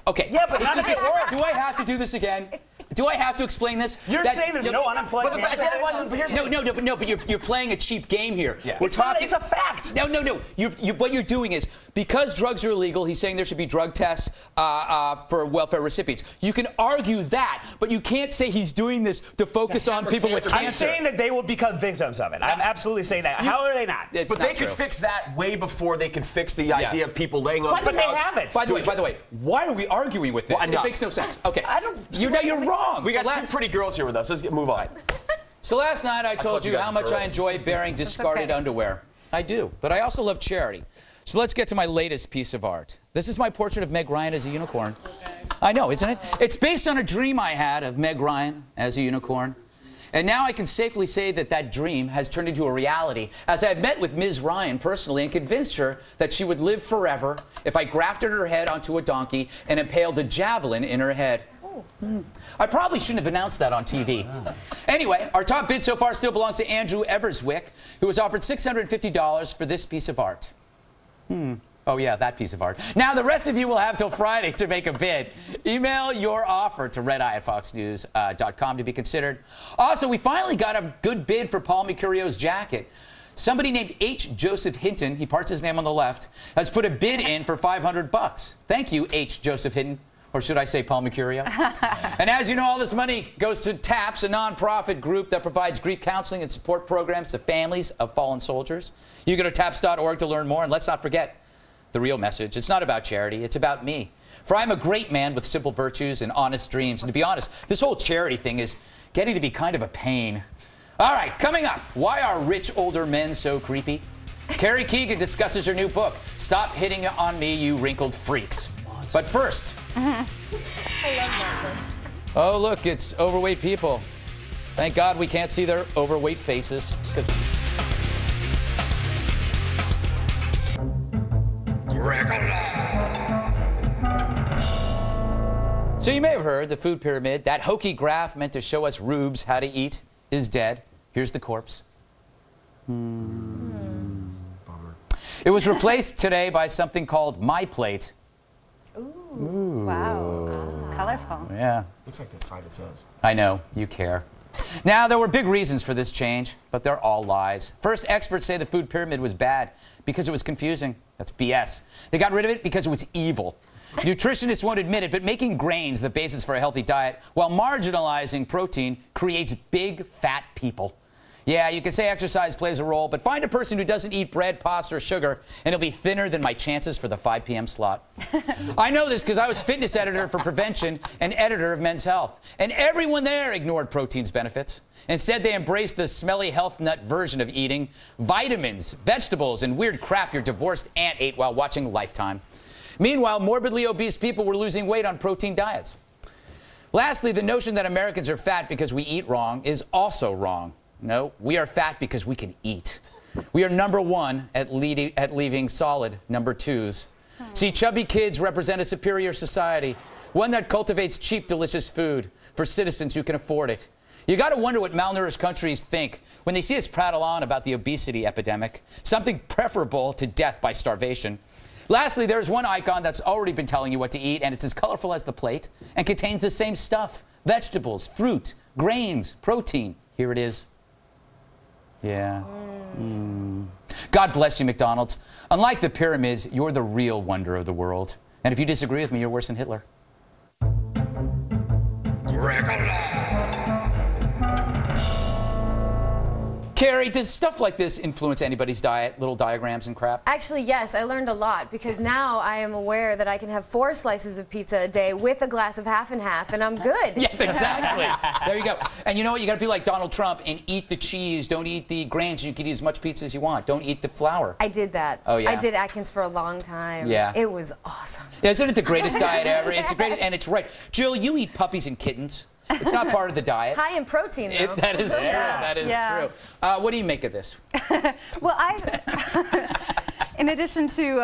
Okay. Yeah, but how does it work? Do I have to do this again? Do I have to explain this? You're saying there's no unemployed cancer? But you're playing a cheap game here. Yeah. We're talking. It's a fact. No. What you're doing is, because drugs are illegal, he's saying there should be drug tests for welfare recipients. You can argue that, but you can't say he's doing this to focus on people with cancer. I'm saying that they will become victims of it. I'm absolutely saying that. How are they not? But they could fix that way before they can fix the idea of people laying on. But they haven't. By the way, why are we arguing with this? Well, it makes no sense. Okay. You're wrong. We got two pretty girls here with us. Let's move on. So last night I told you how much I enjoy bearing discarded underwear. I do, but I also love charity. So let's get to my latest piece of art. This is my portrait of Meg Ryan as a unicorn. I know, isn't it? It's based on a dream I had of Meg Ryan as a unicorn. And now I can safely say that that dream has turned into a reality, as I've met with Ms. Ryan personally and convinced her that she would live forever if I grafted her head onto a donkey and impaled a javelin in her head. I probably shouldn't have announced that on TV. Anyway, our top bid so far still belongs to Andrew Everswick, who was offered $650 for this piece of art. Oh, yeah, that piece of art. Now, the rest of you will have till Friday to make a bid. Email your offer to redeye@foxnews.com to be considered. Also, we finally got a good bid for Paul Mercurio's jacket. Somebody named H. Joseph Hinton, he parts his name on the left, has put a bid in for $500. Thank you, H. Joseph Hinton. Or should I say Paul Mercurio? And as you know, all this money goes to TAPS, a nonprofit group that provides grief counseling and support programs to families of fallen soldiers. You go to taps.org to learn more, and let's not forget the real message. It's not about charity, it's about me. For I'm a great man with simple virtues and honest dreams. And to be honest, this whole charity thing is getting to be kind of a pain. All right, coming up, why are rich older men so creepy? Carrie Keegan discusses her new book, Stop Hitting On Me, You Wrinkled Freaks. But first, I love that. Oh, look, it's overweight people. Thank God we can't see their overweight faces. So you may have heard the food pyramid, that hokey graph meant to show us rubes how to eat, is dead. Here's the corpse. Bummer. It was replaced today by something called My Plate. Ooh. Wow. Colorful. Yeah. Looks like that sign it says. I know, you care. Now, there were big reasons for this change, but they're all lies. First, experts say the food pyramid was bad because it was confusing. That's BS. They got rid of it because it was evil. Nutritionists won't admit it, but making grains the basis for a healthy diet while marginalizing protein creates big, fat people. Yeah, you can say exercise plays a role, but find a person who doesn't eat bread, pasta, or sugar, and he'll be thinner than my chances for the 5 p.m. slot. I know this because I was fitness editor for Prevention and editor of Men's Health. And everyone there ignored protein's benefits. Instead, they embraced the smelly health nut version of eating vitamins, vegetables, and weird crap your divorced aunt ate while watching Lifetime. Meanwhile, morbidly obese people were losing weight on protein diets. Lastly, the notion that Americans are fat because we eat wrong is also wrong. No, we are fat because we can eat. We are #1 at leaving solid #2s. See, chubby kids represent a superior society, one that cultivates cheap, delicious food for citizens who can afford it. You got to wonder what malnourished countries think when they see us prattle on about the obesity epidemic, something preferable to death by starvation. Lastly, there's one icon that's already been telling you what to eat, and it's as colorful as the plate and contains the same stuff: vegetables, fruit, grains, protein. Here it is. Yeah. God bless you, McDonald's. Unlike the pyramids, you're the real wonder of the world. And if you disagree with me, you're worse than Hitler. Carrie, does stuff like this influence anybody's diet? Little diagrams and crap? Actually, yes. I learned a lot because now I am aware that I can have 4 slices of pizza a day with a glass of half and half, and I'm good. Yeah, exactly. There you go. And you know what? You got to be like Donald Trump and eat the cheese. Don't eat the grains. You can eat as much pizza as you want. Don't eat the flour. I did that. Oh, yeah? I did Atkins for a long time. Yeah. It was awesome. Yeah, isn't it the greatest diet ever? It's great, and it's right. Jill, you eat puppies and kittens. It's not part of the diet. High in protein, though. That is true. That is true. What do you make of this? Well, in addition to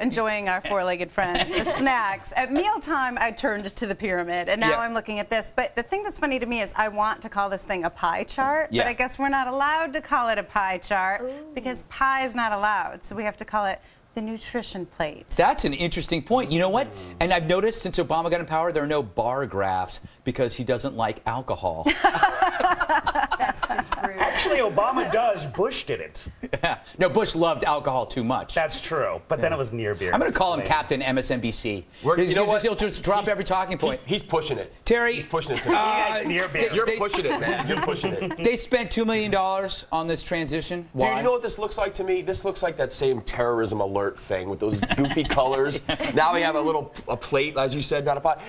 enjoying our 4-legged friends, the snacks, at mealtime I turned to the pyramid, and now I'm looking at this. But the thing that's funny to me is I want to call this thing a pie chart, but I guess we're not allowed to call it a pie chart because pie is not allowed. So we have to call it the nutrition plate. That's an interesting point. You know what? And I've noticed since Obama got in power, there are no bar graphs because he doesn't like alcohol. That's just rude. Actually, Obama does. Bush didn't. No, Bush loved alcohol too much. That's true. But then it was near beer. I'm going to call him Captain MSNBC. You know what? He'll just drop every talking point. He's pushing it. Terry, He's pushing it tonight. Near beer. You're pushing it, man. You're pushing it. They spent $2 million on this transition. Why? Dude, you know what this looks like to me? This looks like that same terrorism alert thing with those goofy colors. Now we have a plate, as you said, not a pot.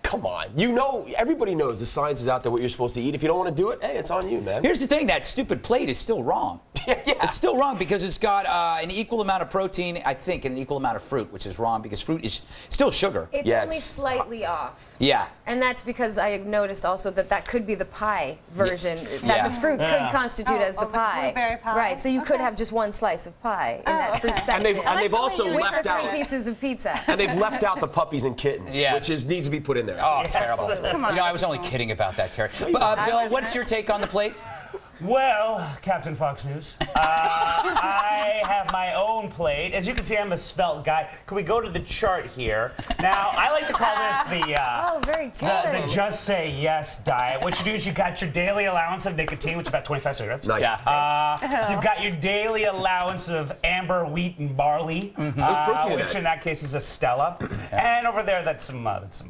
Come on. You know, everybody knows the science is out there what you're supposed to eat. If you don't want to do it, hey, it's on you, man. Here's the thing, that stupid plate is still wrong. Yeah. It's still wrong because it's got an equal amount of protein, I think, and an equal amount of fruit, which is wrong because fruit is still sugar. It's only slightly off. Yeah. And that's because I noticed also that could be the pie version, that the fruit could constitute as the pie. blueberry pie. Right, so you could have just one slice of pie in that fruit section. And they've also with left the out 3 pieces of pizza. And they've left out the puppies and kittens, Yes. which needs to be put in there. Oh, terrible. Come on. You know, I was only kidding about that, Terry. Bill, what's your take on the plate? Well, Captain Fox News, I have my own plate. As you can see, I'm a svelte guy. Can we go to the chart here? Now, I like to call this the Oh, very tailored. Just Say Yes diet. What you do is you got your daily allowance of nicotine, which is about 25 cigarettes. Nice. You've got your daily allowance of amber, wheat, and barley, There's protein in which that. in that case is a Stella. And over there, that's some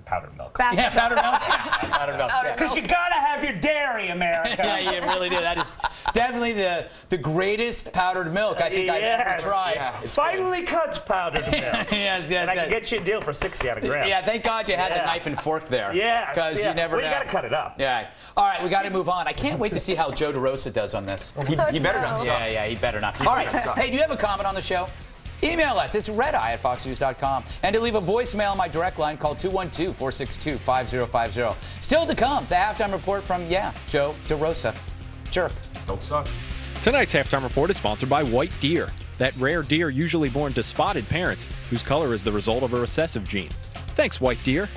powdered milk. Yeah, powdered milk. Powdered milk. Because you gotta have your dairy, America. Yeah, you really do. That is definitely the greatest powdered milk I think I've ever tried. Yeah, Finally cut powdered milk. Yes, And I can get you a deal for 60 at a gram. Yeah, thank God you had the Yeah. knife and fork there. Yeah. Because you never know. Well, you gotta cut it up. Yeah. All right, we got to move on. I can't wait to see how Joe DeRosa does on this. You better not suck. Yeah, he better not. All right. Hey, do you have a comment on the show? Email us. It's redeye@foxnews.com. And to leave a voicemail on my direct line, call 212-462-5050. Still to come, the halftime report from, Joe DeRosa. Jerk. Don't suck. Tonight's halftime report is sponsored by white deer, that rare deer usually born to spotted parents, whose color is the result of a recessive gene. Thanks, white deer.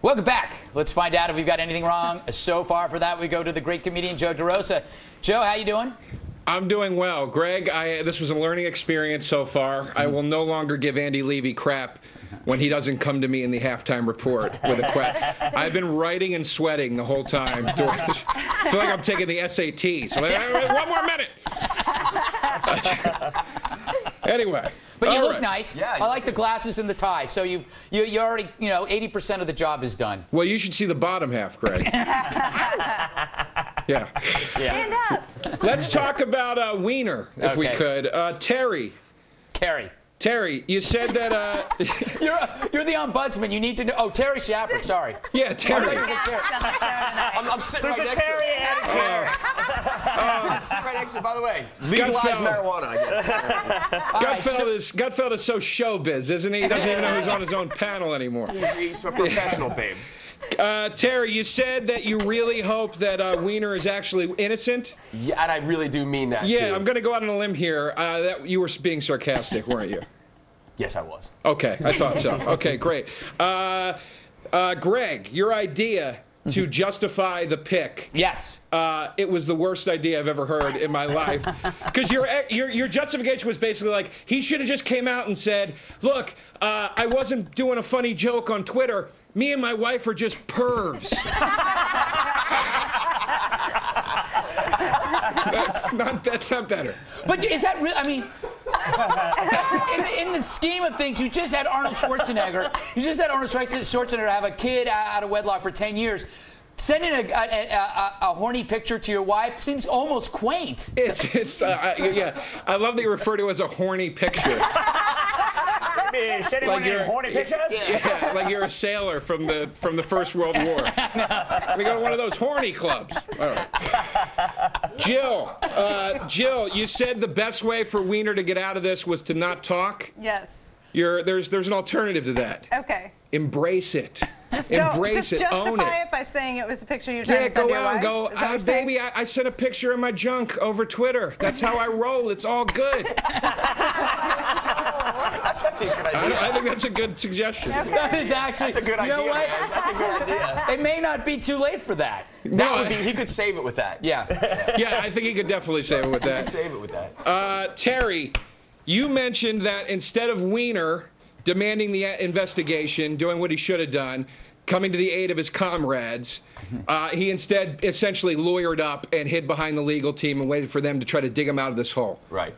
Welcome back. Let's find out if we've got anything wrong. So far for that, we go to the great comedian Joe DeRosa. Joe, how you doing? I'm doing well. Greg, this was a learning experience so far. I will no longer give Andy Levy crap when he doesn't come to me in the halftime report with a question. I've been writing and sweating the whole time. I feel like I'm taking the SATs. So one more minute. Anyway. But you all look right. nice. Yeah, I like the glasses and the tie. So you already, 80% of the job is done. Well, you should see the bottom half, Greg. Yeah. Stand up. Let's talk about Wiener, if we Okay. could. Terry. Terry, you said that. you're the ombudsman. You need to know. Oh, Terry Shaffer, sorry. Yeah, Terry. I'm sitting There's right a next to Terry it. and a Terry. I'm sitting right next to it, by the way. Legalize Gutfeld. marijuana, I guess. Gutfeld is so showbiz, isn't he? He doesn't even know who's on his own panel anymore. He's a professional, babe. Terry, you said that you really hope that Wiener is actually innocent. Yeah, and I really do mean that, Yeah, too. I'm going to go out on a limb here. That you were being sarcastic, weren't you? Yes, I was. Okay, I thought so. Okay, great. Greg, your idea to justify the pick. Yes. It was the worst idea I've ever heard in my life. Because your justification was basically like, he should have just came out and said, look, I wasn't doing a funny joke on Twitter. Me and my wife are just pervs. That's not better. But is that real? I mean, in the scheme of things, you just had Arnold Schwarzenegger. You just had Arnold Schwarzenegger have a kid out of wedlock for 10 years. Sending a horny picture to your wife seems almost quaint. Yeah. I love that you refer to it as a horny picture. Is anyone in horny pictures? Yeah, like you're a sailor from the First World War. We go to one of those horny clubs. All right. Jill, you said the best way for Wiener to get out of this was to not talk. Yes. There's an alternative to that. Okay. Embrace it. Just Embrace it. justify Own it. it by saying it was a picture you're trying Yeah, to send go your out and wife? go, Is that what you're saying? baby, I sent a picture of my junk over Twitter. That's how I roll. It's all good. That's That's actually a good idea. I think that's a good suggestion. That is actually. That's a good idea, You know what? man. That's a good idea. It may not be too late for that. That would be, he could save it with that. Yeah. Yeah, I think he could definitely save it with He could that. save it with that. Terry, you mentioned that instead of Wiener demanding the investigation, doing what he should have done, coming to the aid of his comrades, he instead essentially lawyered up and hid behind the legal team and waited for them to try to dig him out of this hole. Right.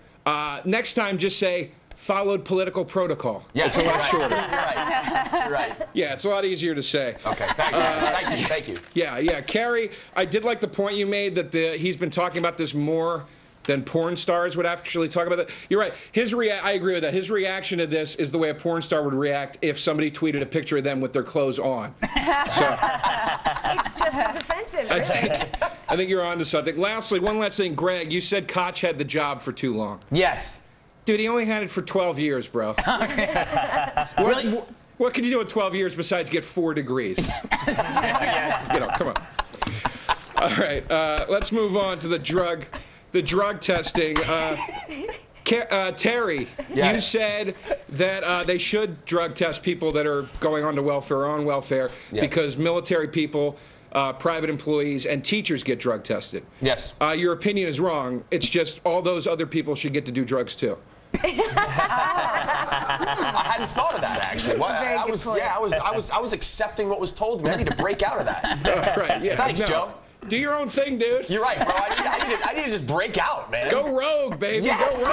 Next time, just say, followed political protocol. Yes. It's a lot shorter. Right. Right. Yeah, it's a lot easier to say. Okay, thank you. Thank you. Yeah. Carrie, I did like the point you made that he's been talking about this more than porn stars would actually talk about it. You're right. I agree with that. His reaction to this is the way a porn star would react if somebody tweeted a picture of them with their clothes on. So, It's just as offensive, really. I think you're onto something. Lastly, one last thing. Greg, you said Koch had the job for too long. Yes. Dude, he only had it for 12 years, bro. What can you do in 12 years besides get 4 degrees? Yes. You know, come on. All right, let's move on to the drug testing. Terry, Yes. you said that they should drug test people that are going on to welfare or on welfare because military people, private employees, and teachers get drug tested. Yes. Your opinion is wrong. It's just all those other people should get to do drugs too. I hadn't thought of that actually. Very good point. I was accepting what was told to me. I need to break out of that. Right, yeah. Thanks, No. Joe. Do your own thing, dude. You're right, bro. I need to just break out, man. Go rogue, baby. Yes.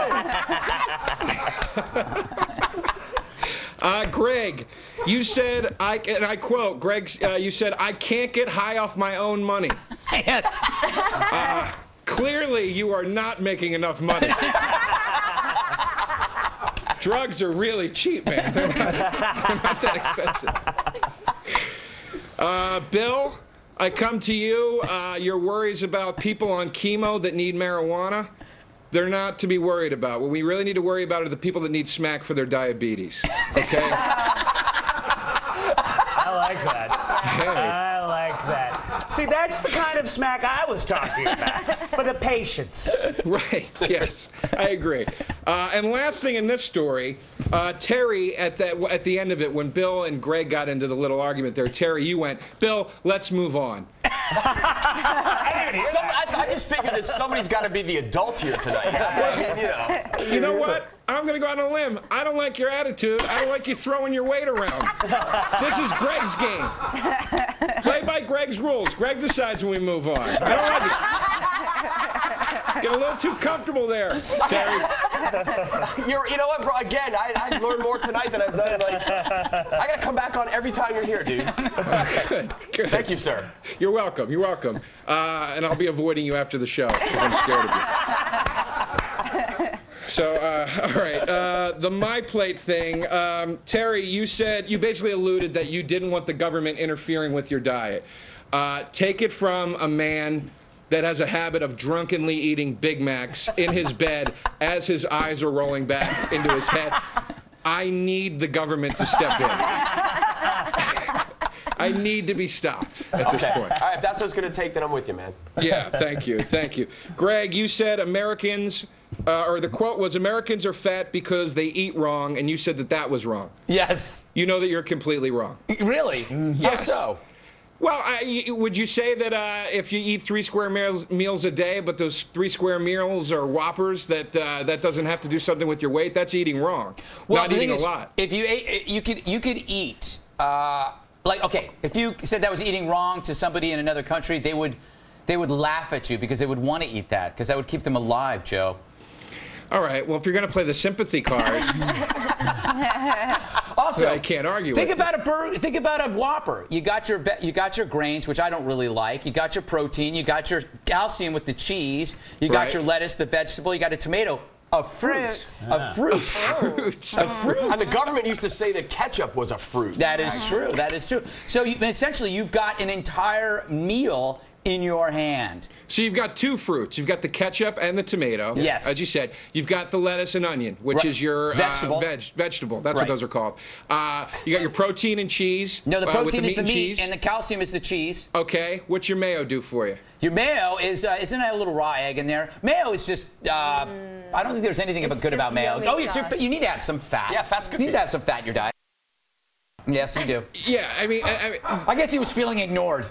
Go rogue. Greg, you said, and I quote, Greg, you said, I can't get high off my own money. Yes. Clearly, you are not making enough money. Drugs are really cheap, man. They're not that expensive. Bill, I come to you. Your worries about people on chemo that need marijuana, they're not to be worried about. What we really need to worry about are the people that need smack for their diabetes. Okay? I like that. Hey. I like that. See, that's the kind of smack I was talking about. For the patients. Right, yes, I agree. And last thing in this story, Terry, at the end of it, when Bill and Greg got into the little argument there, Terry, you went, Bill, let's move on. I just figured that somebody's got to be the adult here tonight. I mean, You know what? I'm going to go out on a limb. I don't like your attitude. I don't like you throwing your weight around. This is Greg's game. Play by Greg's rules. Greg decides when we move on. I don't like it. Get a little too comfortable there, Terry. you know what, bro? Again, I learned more tonight than I've done. Like, I got to come back on every time you're here, dude. Good. Thank you, sir. You're welcome. You're welcome. And I'll be avoiding you after the show because I'm scared of you. So, all right, the My Plate thing. Terry, you basically alluded that you didn't want the government interfering with your diet. Take it from a man that has a habit of drunkenly eating Big Macs in his bed as his eyes are rolling back into his head. I need the government to step in. I need to be stopped at this point. All right, if that's what it's going to take, then I'm with you, man. Yeah, thank you. Greg, you said Americans, or the quote was, Americans are fat because they eat wrong, and you said that was wrong. Yes. You know that you're completely wrong. Really? How so? Well, would you say that if you eat 3 square meals a day, but those 3 square meals are Whoppers, that doesn't have to do something with your weight? That's eating wrong. Well, not eating a lot. If you ate, you could eat. Like, okay, if you said that was eating wrong to somebody in another country, they would laugh at you because they would want to eat that because that would keep them alive, Joe. All right. Well, if you're going to play the sympathy card, also, I can't argue. Think about a burger. Think about a Whopper. You got your grains, which I don't really like. You got your protein. You got your calcium with the cheese. You got your lettuce, the vegetable. You got a tomato. A fruit. A fruit. A fruit. And the government used to say that ketchup was a fruit. That is true. That is true. So essentially, you've got an entire meal in your hand. So you've got two fruits. You've got the ketchup and the tomato. Yes. As you said. You've got the lettuce and onion, which is your vegetable. Vegetable. That's Right. what those are called. You got your protein and cheese. No, the with protein is the and meat, cheese. and the calcium is the cheese. Okay. What's your mayo do for you? Your mayo is, isn't that a little raw egg in there? Mayo is just, I don't think there's anything good about just mayo. yummy Oh, it's sauce. you need to have some fat. Yeah, fat's good You for need to you. have some fat in your diet. Yes, you do. Yeah, I mean, I guess he was feeling ignored.